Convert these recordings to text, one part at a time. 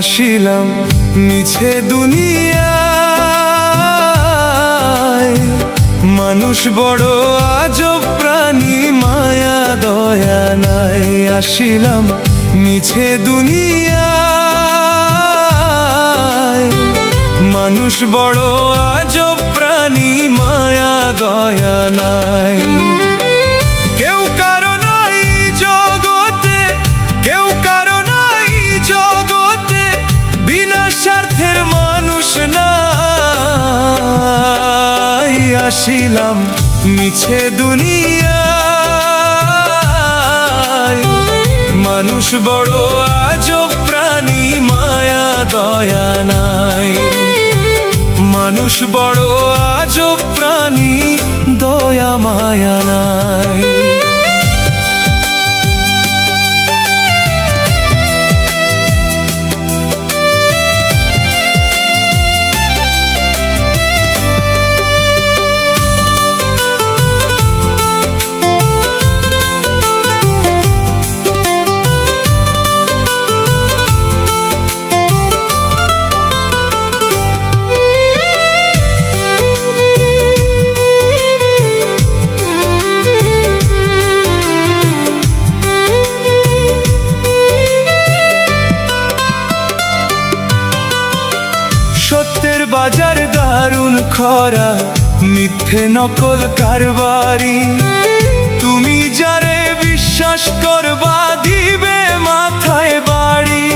আসিলাম মিছে দুনিয়ায়, মানুষ বড় আজব প্রাণী, মায়া দয়া নাই। আসিলাম মিছে দুনিয়ায়, মানুষ বড় আজব প্রাণী, মায়া দয়া নাই। কেউ কারো নাই জগতে, কেউ কারো নাই জগতে, বিনা স্বার্থের মানুষ নাই। আসিলাম মিছে দুনিয়ায়, মানুষ বড় আজব প্রাণী, মায়া দয়া নাই। মানুষ বড় আজব প্রাণী, দয়া মায়া নাই। সত্যের বাজার দারুণ খরা, মিথ্যে নকল কারবারি। তুমি যারে বিশ্বাস করবা, দিবে মাথায় বাড়ি।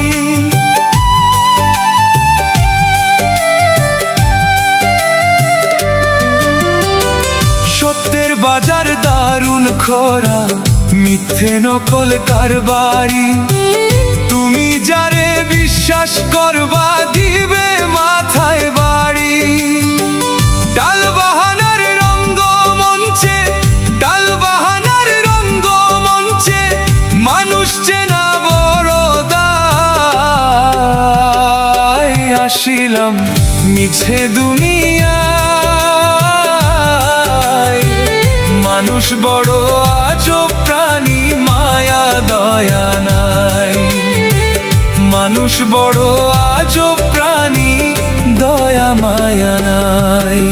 সত্যের বাজার দারুণ খরা, মিথ্যে নকল কারবারি। তুমি যারে বিশ্বাস করবা, দিবে মাথায় বাড়ি। ডাল বাহানার রঙ্গ মঞ্চে, ডাল বাহানার রঙ্গ মঞ্চে, মানুষ চেনা বড় দায়। আসিলাম মিছে দুনিয়ায়, মানুষ বড় আজব প্রাণী, মায়া দয়া নাই। মানুষ বড় আজব প্রাণী, দয়া মায়া নাই।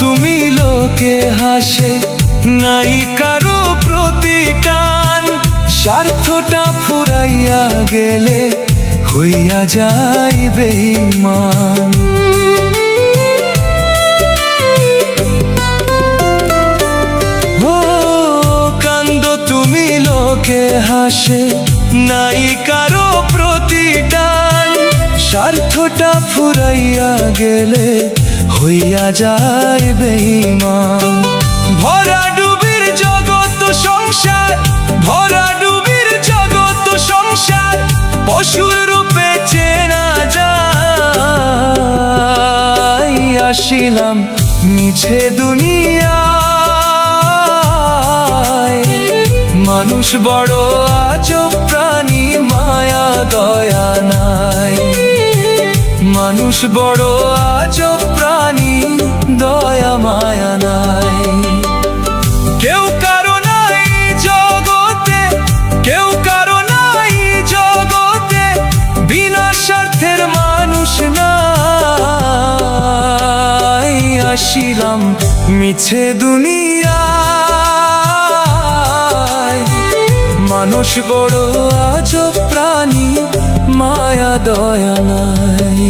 তুমি লোকে হাসে, নাই কারো প্রতিটান। স্বার্থটা ফুরাইয়া গেলে হইয়া যায় বেঈমান। ও কান্দ তুমি লোকে হাসে, নাই কারো প্রতিটান। স্বার্থটা ফুরাইয়া গেলে হইয়া যায় বেঈমান। ভরা ডুবির জগৎ সংসার, ভরা ডুবির জগৎ সংসার, পশুর রূপে চেনা যায়। আসিলাম মিছে দুনিয়ায়, মানুষ বড় আজব প্রাণী, মায়া দয়া নাই। মানুষ বড় আজব প্রাণী, দয়া মায়া নাই। কেউ কারো নাই জগতে, কেউ কারো নাই জগতে, বিনা স্বার্থের মানুষ নাই। আসিলাম মিছে দুনিয়ায়, মানুষ বড় আজব প্রাণী, মায়া দয়া নাই।